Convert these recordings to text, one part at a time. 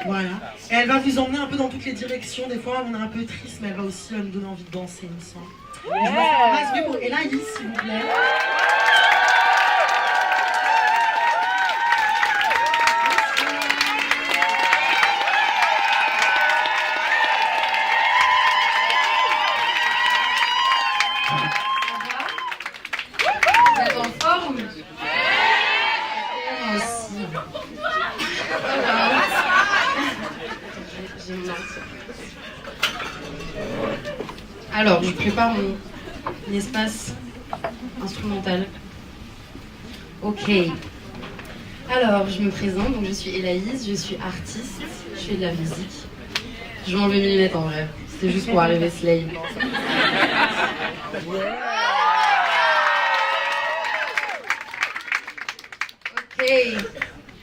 Voilà. Et elle va vous emmener un peu dans toutes les directions. Des fois, on est un peu triste, mais elle va aussi nous donner envie de danser, il me semble. Je vais faire un masse bruit pour Elaïs, s'il vous plaît. Vous êtes en forme? Moi aussi. J'ai mon ordi. Alors, je prépare mon espace instrumental. Ok. Alors, je me présente, donc je suis Elaïs, je suis artiste, je fais de la musique. Je m'enlève mes lunettes en vrai, c'était juste pour arriver slay. Ok.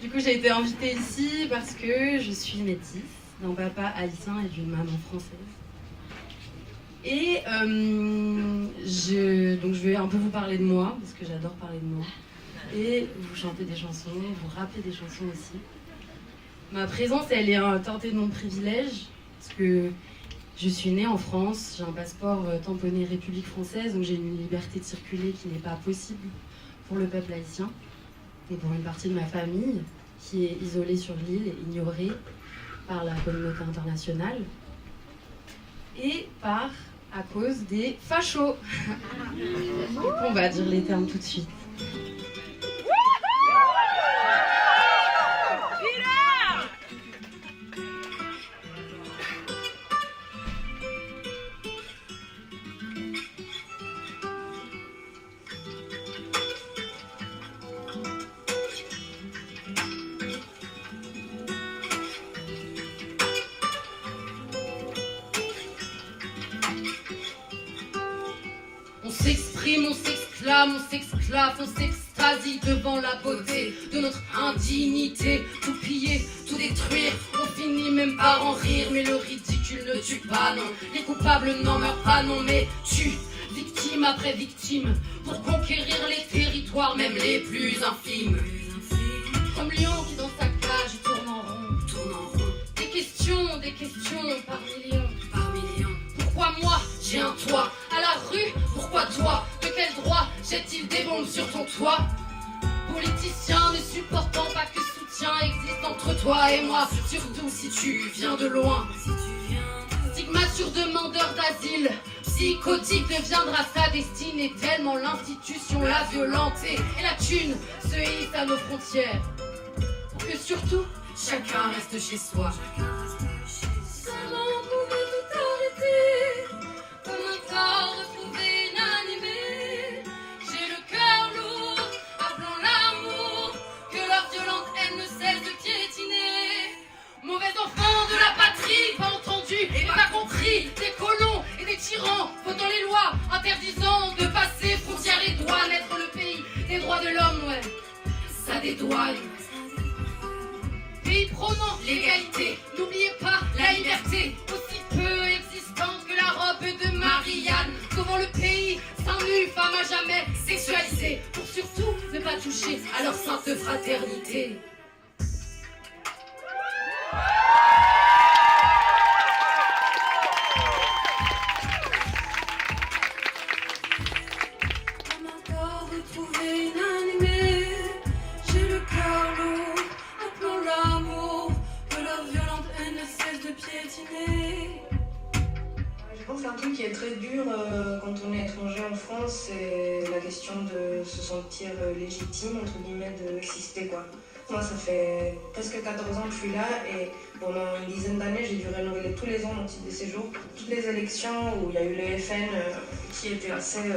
Du coup, j'ai été invitée ici parce que je suis métisse, d'un papa haïtien et d'une maman française. Et donc je vais un peu vous parler de moi, parce que j'adore parler de moi. Et vous chanter des chansons, vous rapper des chansons aussi. Ma présence, elle est teintée de mon privilège, parce que je suis née en France, j'ai un passeport tamponné République française, donc j'ai une liberté de circuler qui n'est pas possible pour le peuple haïtien, et pour une partie de ma famille, qui est isolée sur l'île et ignorée par la communauté internationale, et à cause des fachos. Du coup, on va dire les termes tout de suite. On s'exprime, on s'exclame, on s'exclave, on s'extasie devant la beauté de notre indignité. Tout piller, tout détruire, on finit même par en rire. Mais le ridicule ne tue pas, non. Les coupables n'en meurent pas, non. Mais tue, victime après victime, pour conquérir les territoires, même les plus infimes. Comme lion qui dans sa cage tourne en rond. Des questions par millions. Pourquoi moi j'ai un toit à la rue? Pourquoi toi? De quel droit jette-t-il des bombes sur ton toit? Politicien ne supportant pas que soutien existe entre toi et moi, surtout si tu viens de loin. Stigmate sur demandeur d'asile, psychotique deviendra sa destinée, tellement l'institution l'a violenté. Et la thune se hisse à nos frontières, pour que surtout chacun reste chez soi. Comment on pouvait tout arrêter? Comme un corps retrouvé inanimé. J'ai le cœur lourd, appelons l'amour, que leur violente haine ne cesse de piétiner. Mauvais enfant de la patrie, pas entendu et pas compris. Des colons et des tyrans, votant les lois, interdisant de passer frontières et doit naître le pays des droits de l'homme, ouais. Ça dédouane. Pays prônant l'égalité, n'oubliez pas la liberté, aussi peu existante que la robe de Marianne. Sauvons le pays, sans nulle femme à jamais sexualisée, pour surtout ne pas toucher à leur sainte fraternité. Comme un corps retrouvé inanimé, j'ai le cœur lourd, appelons l'amour, que leur violente haine ne cesse de piétiner. Je pense qu'un truc qui est très dur quand on est étranger en France, c'est la question de se sentir légitime, entre guillemets, d'exister, quoi. Moi, ça fait presque 14 ans que je suis là et pendant une dizaine d'années, j'ai dû renouveler tous les ans mon titre de séjour. Toutes les élections où il y a eu le FN qui était assez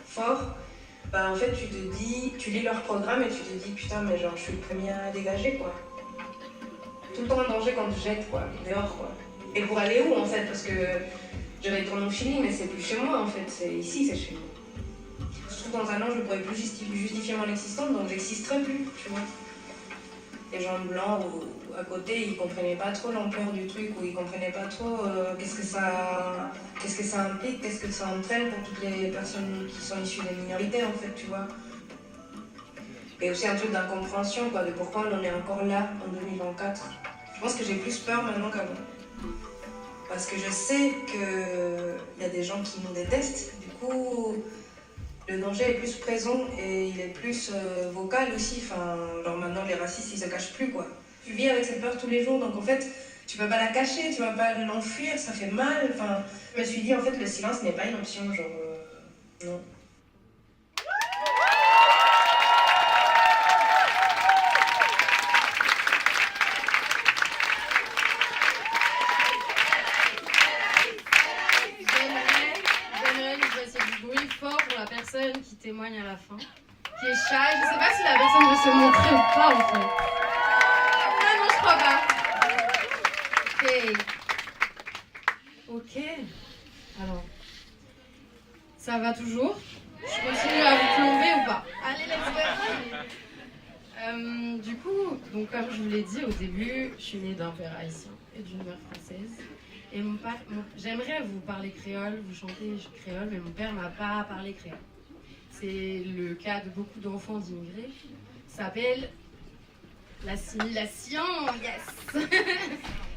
fort, bah en fait, tu lis leur programme et tu te dis putain, mais genre, je suis le premier à dégager, quoi. Tout le temps en danger quand je jette, quoi, dehors, quoi. Et pour aller où, en fait? Parce que je vais retourner au Chili, mais c'est plus chez moi, en fait. C'est ici, c'est chez moi. Surtout dans un an, je ne pourrais plus justifier mon existence, donc j'existerai plus, tu vois. Les gens blancs à côté, ils comprenaient pas trop l'ampleur du truc, ou ils comprenaient pas trop qu'est-ce que ça implique, qu'est-ce que ça entraîne pour toutes les personnes qui sont issues des minorités, en fait, tu vois. Et aussi un truc d'incompréhension, quoi, de pourquoi on en est encore là en 2024. Je pense que j'ai plus peur maintenant qu'avant. Parce que je sais qu'il y a des gens qui nous détestent. Du coup, le danger est plus présent et il est plus vocal aussi. Enfin, genre maintenant, les racistes, ils se cachent plus, quoi. Tu vis avec cette peur tous les jours, donc en fait, tu peux pas la cacher, tu vas pas l'enfuir, ça fait mal. Enfin, je me suis dit, en fait, le silence n'est pas une option, genre, non. Personne qui témoigne à la fin, qui est shy. Je sais pas si la personne veut se montrer ou pas en fait. Ah non, je crois pas. Ok. Alors, ça va toujours? Je continue à vous plomber ou pas? Allez, let's go. Du coup, donc comme je vous l'ai dit au début, je suis née d'un père haïtien et d'une mère française. Et mon père, j'aimerais vous parler créole, vous chanter créole, mais mon père m'a pas parlé créole. C'est le cas de beaucoup d'enfants d'immigrés. Ça s'appelle l'assimilation, yes.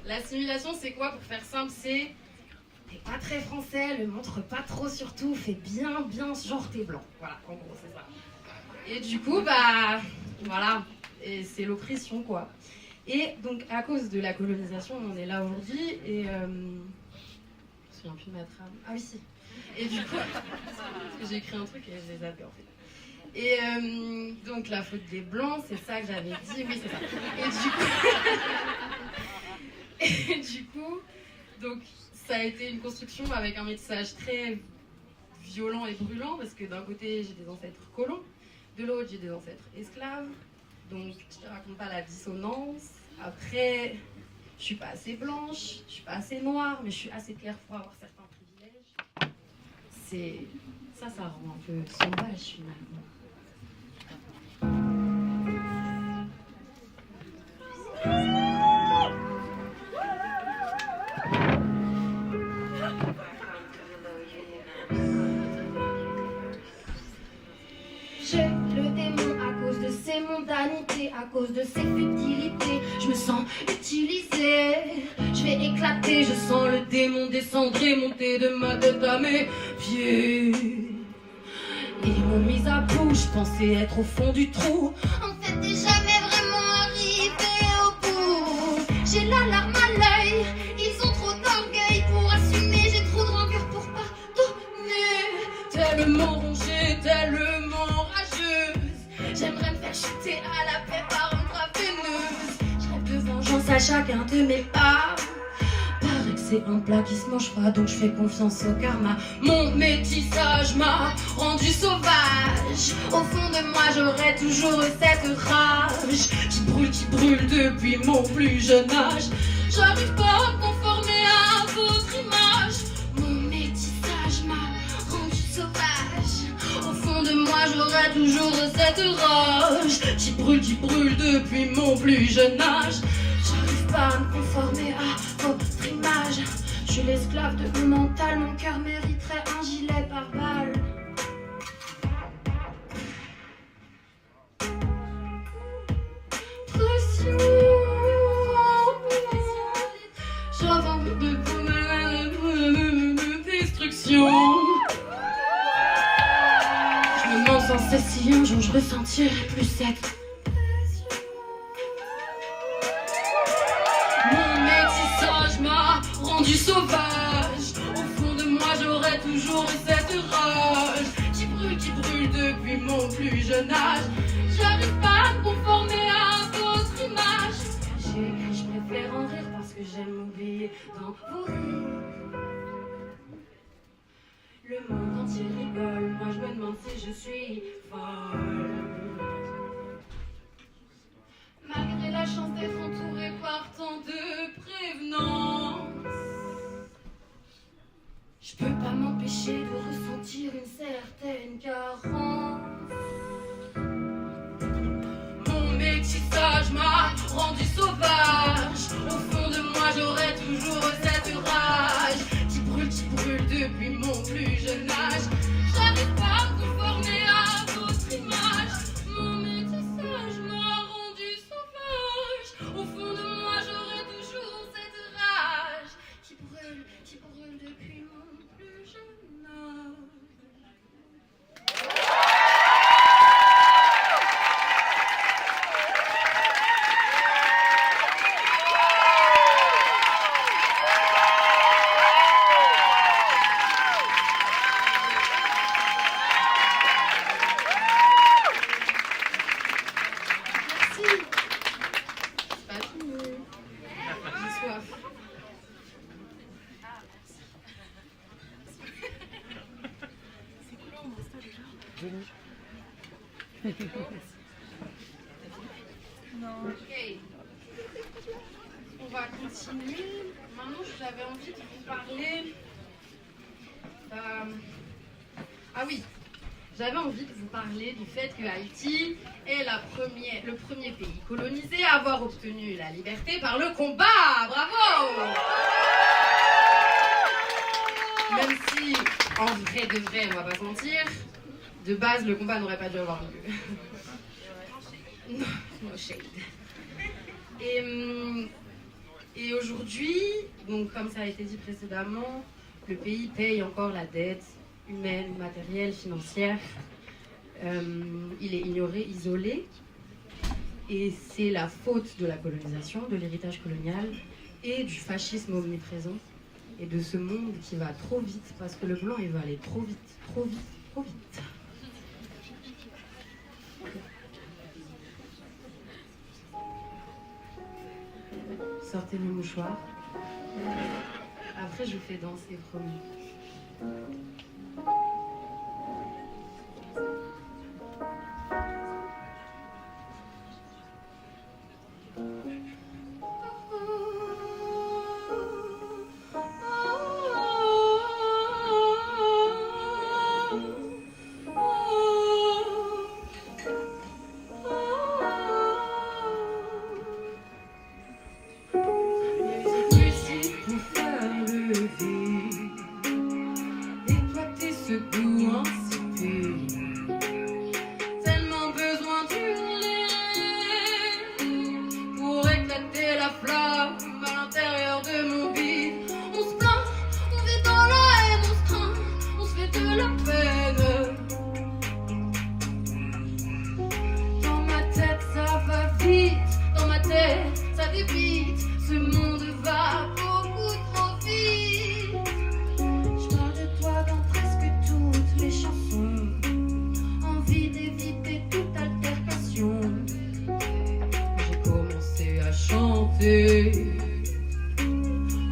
L'assimilation, c'est quoi? Pour faire simple, c'est t'es pas très français, le montre pas trop surtout, fais bien, genre t'es blanc. Voilà, en gros, c'est ça. Et du coup, bah, voilà, et c'est l'oppression, quoi. Et donc, à cause de la colonisation, on est là aujourd'hui, et... je me souviens plus de ma trame. Ah oui, si. Et du coup, parce que j'ai écrit un truc et je l'ai zappé, en fait. Et donc, la faute des Blancs, c'est ça que j'avais dit. Oui, c'est ça. Et du coup, donc, ça a été une construction avec un message très violent et brûlant, parce que d'un côté, j'ai des ancêtres colons, de l'autre, j'ai des ancêtres esclaves. Donc, je te raconte pas la dissonance. Après, je suis pas assez blanche, je suis pas assez noire, mais je suis assez claire pour avoir certains privilèges. C'est... ça rend un peu sauvage, finalement. J'ai le démon à cause de ses mondanités, à cause de ses futilités. Je me sens utilisée, je vais éclater. Je sens le démon descendre et monter de ma tête à mes pieds. Ils m'ont mise à bout, je pensais être au fond du trou. En fait, t'es jamais vraiment arrivé au bout. J'ai la larme à l'œil, ils ont trop d'orgueil pour assumer. J'ai trop de rancœur pour pardonner. Tellement rongée, tellement rageuse, j'aimerais me faire chuter à la paix par intraveineuse. Je rêve de vengeance à chacun de mes pas. Paraît que c'est un plat qui se mange pas, donc je fais confiance au karma. Mon métissage m'a rendu sauvage. Au fond de moi, j'aurais toujours cette rage qui brûle depuis mon plus jeune âge. J'arrive pas à me conformer à votre image. Mon métissage m'a rendu sauvage. Au fond de moi, j'aurais toujours cette rage qui brûle depuis mon plus jeune âge. J'arrive pas à me conformer à votre image. Je suis l'esclave de mon mental, mon cœur mériterait un gilet par balle. Pression, j'avance de destruction. Je me demande sans cesse si un jour je ressentirai plus cette. Rendu sauvage, au fond de moi j'aurais toujours cette rage qui brûle depuis mon plus jeune âge. J'arrive pas à me conformer à votre image. J'ai écrit, je préfère en rire parce que j'aime m'oublier dans vos rires. Le monde entier rigole, moi je me demande si je suis folle. Malgré la chance d'être entourée par tant de prévenance, je peux pas m'empêcher de ressentir une certaine carence. Mon métissage m'a rendu sauvage. Au fond de moi j'aurais toujours cette rage qui brûle depuis mon plus jeune âge. J'arrive pas à me conformer à votre image. Mon métissage m'a rendu sauvage. Au fond de moi j'aurais toujours Ok. On va continuer. Maintenant, j'avais envie de vous parler. Ah oui, j'avais envie de vous parler du fait que Haïti est le premier pays colonisé à avoir obtenu la liberté par le combat. Bravo! Même si, en vrai de vrai, on va pas se mentir, de base, le combat n'aurait pas dû avoir lieu. No shade. Et aujourd'hui, donc comme ça a été dit précédemment, le pays paye encore la dette humaine, matérielle, financière. Il est ignoré, isolé. Et c'est la faute de la colonisation, de l'héritage colonial et du fascisme omniprésent. Et de ce monde qui va trop vite, parce que le blanc, il va aller trop vite, trop vite, trop vite. Sortez le mouchoir. Après, je vous fais danser, promis.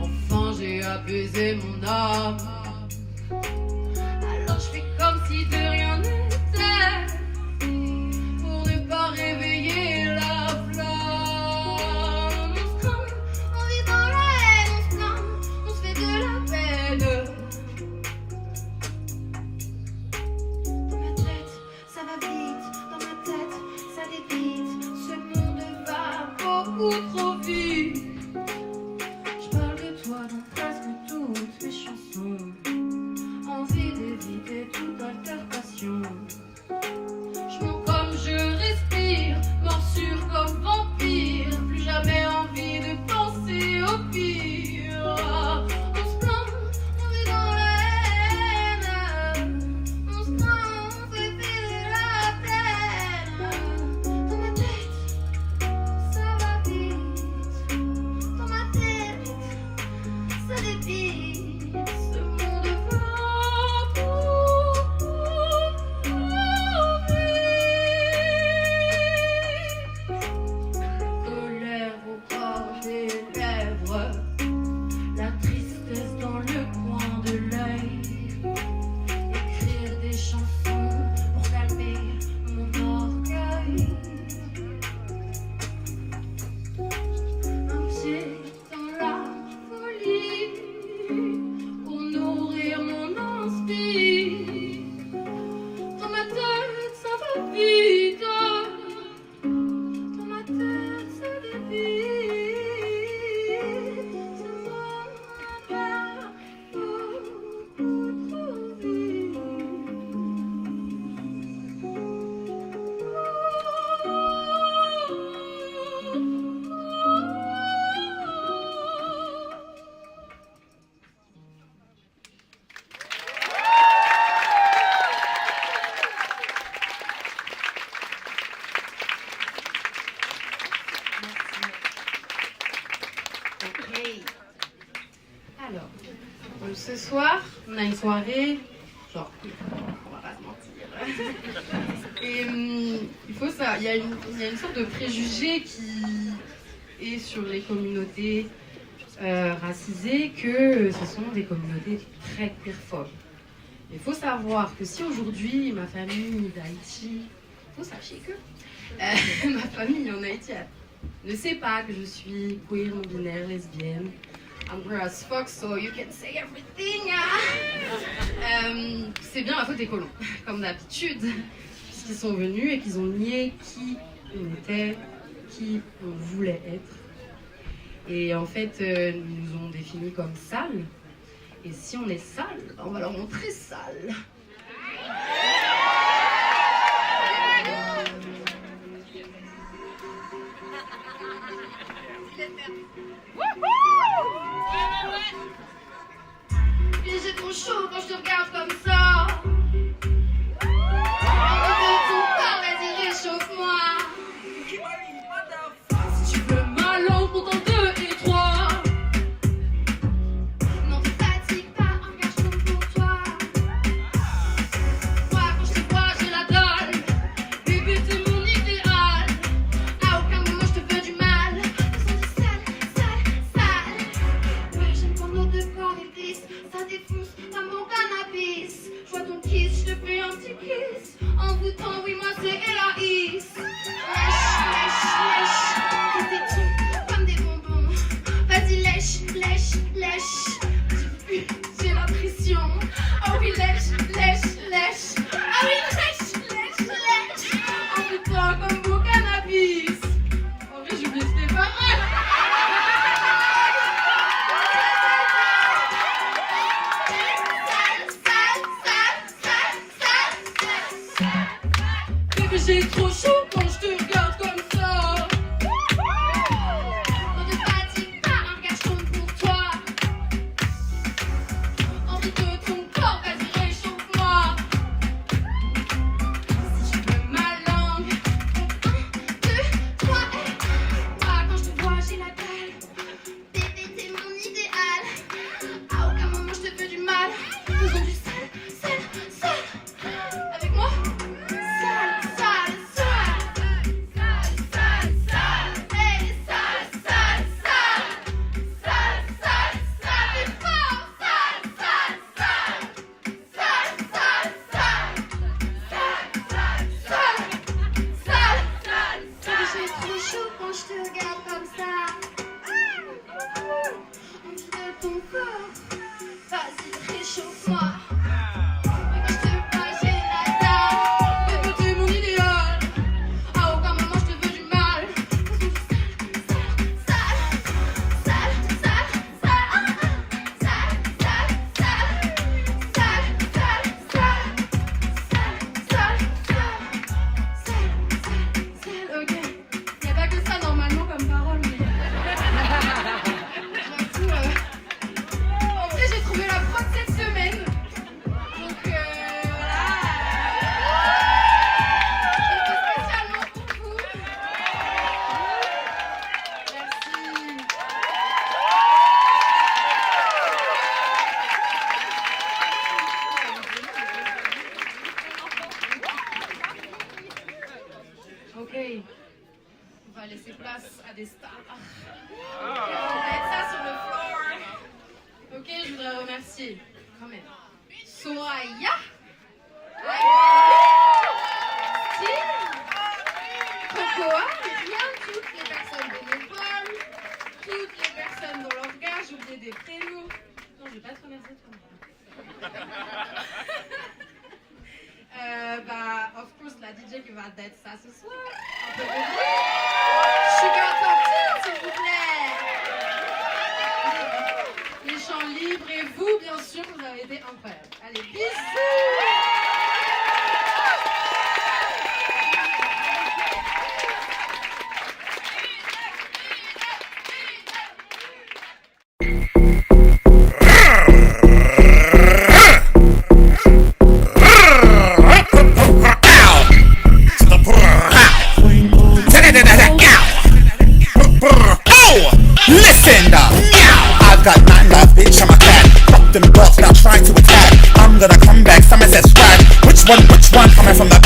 Enfin j'ai apaisé mon âme. Alors je fais comme si de rien n'était, pour ne pas réveiller la flamme. On se craint, on vit dans la haine, on se plaint, on se fait de la peine. Dans ma tête, ça va vite, dans ma tête, ça débite. Ce monde va beaucoup trop vite. Je parle de toi dans presque toutes mes chansons. Envie d'éviter toute altercation. Je monte comme je respire, morsure comme vampire. Plus jamais envie de penser au pire. On se plaint, on vit dans la haine. On se plaint, on fait filer la peine. Dans ma tête, ça va vite. Dans ma tête, ça débite. Ce monde va beaucoup vite. Colère au corps des lèvres, la tristesse dans le coin de l'œil. Écrire des chansons pour calmer mon orgueil. Un pied dans la folie pour nourrir mon inspire. Dans ma tête, ça va vite. Dans ma tête, ça débite. Ce monde va beaucoup trop vite. Ok. Alors, donc ce soir, on a une soirée, genre, on va pas se mentir. Et il faut ça, il y a une sorte de préjugé qui est sur les communautés racisées, que ce sont des communautés très queerphobes. Il faut savoir que si aujourd'hui ma famille d'Haïti, vous sachiez que ma famille en Haïti ne sait pas que je suis queer, non-binaire, lesbienne. I'm queer as fuck, so you can say everything. C'est bien la faute des colons, comme d'habitude, puisqu'ils sont venus et qu'ils ont nié qui on était, qui on voulait être. Et en fait, ils nous ont définis comme sales. Et si on est sale, on va leur montrer sale. Et j'ai trop chaud quand je te regarde comme ça. De ton corps, vas-y, réchauffe-moi. Si tu veux ma langue pour ton 2 et 3. Non, te fatigue pas, engage-toi pour toi. Moi, quand je te vois, j'ai la dalle. Bébé, t'es mon idéal. À aucun moment je te veux du mal. Le son du sale, sale, sale. Ouais, j'aime quand nos deux corps glissent. Ça défonce comme mon cannabis. Je vois ton kiss, je te fais un petit kiss. En bouton, oui, moi c'est Héloïse. Lèche, lèche, lèche. Tes tétons comme des bonbons. Vas-y, lèche, lèche, lèche. J'ai la pression. Oh oui, lèche, lèche, lèche. Ah oui, lèche, lèche, lèche. En bouton comme mon cannabis. En vrai, j'oublie, c'était pas vrai. Bébé, j'ai trop chaud quand je te regarde comme ça. Ne te fatigue pas, un garçon pour toi. Envie de ton corps, vas-y, réchauffe-moi. Si tu veux ma langue. 1, 2, 3 et moi quand je te vois j'ai la dalle. Bébé t'es mon idéal. À aucun moment je te veux du mal. Faisons du sale, sale, sale. Avec moi. Sale, sale, sale. Sale, sale, sale. Hey, sale, sale, sale. Sale, sale, sale. Et fort, sale, sale, sale. Sale, sale, sale. Sale, sale, sale. Sale, sale. J'ai trop chaud quand je te regarde comme ça. Envie de ton corps. Vas-y, réchauffe-moi. Et quand je te vois, j'ai la dalle. Bébé, t'es mon idéal. À aucun moment je te veux du mal. Sale, sale, sale, sale, sale, sale, sale, sale, sale. Ok. Y'a pas que ça normalement comme parole, mais. J'avoue, en vrai, j'ai trouvé la prod cette semaine. Donc voilà. Je le fais spécialement pour vous. Merci. Ok. On va laisser place à des stars. On va mettre ça sur le floor. Ok, je voudrais remercier quand même Soraya, Steve, Cocoa, Myriam, toutes les personnes bénévoles, toutes les personnes dans l'organe, j'ai oublié des prénoms. Non, je vais pas te remercier toi. Of course, la DJ qui va d'être ça ce soir. Un peu de bruit. Sugar Tortille, s'il vous plaît. Les chants libres et vous, bien sûr, vous avez été incroyables. Allez, bisous. Listen up, I've got 9 lives, bitch, I'm a cat. Pop them dots, now try to attack. I'm gonna come back, Somerset swag. Which one, coming from the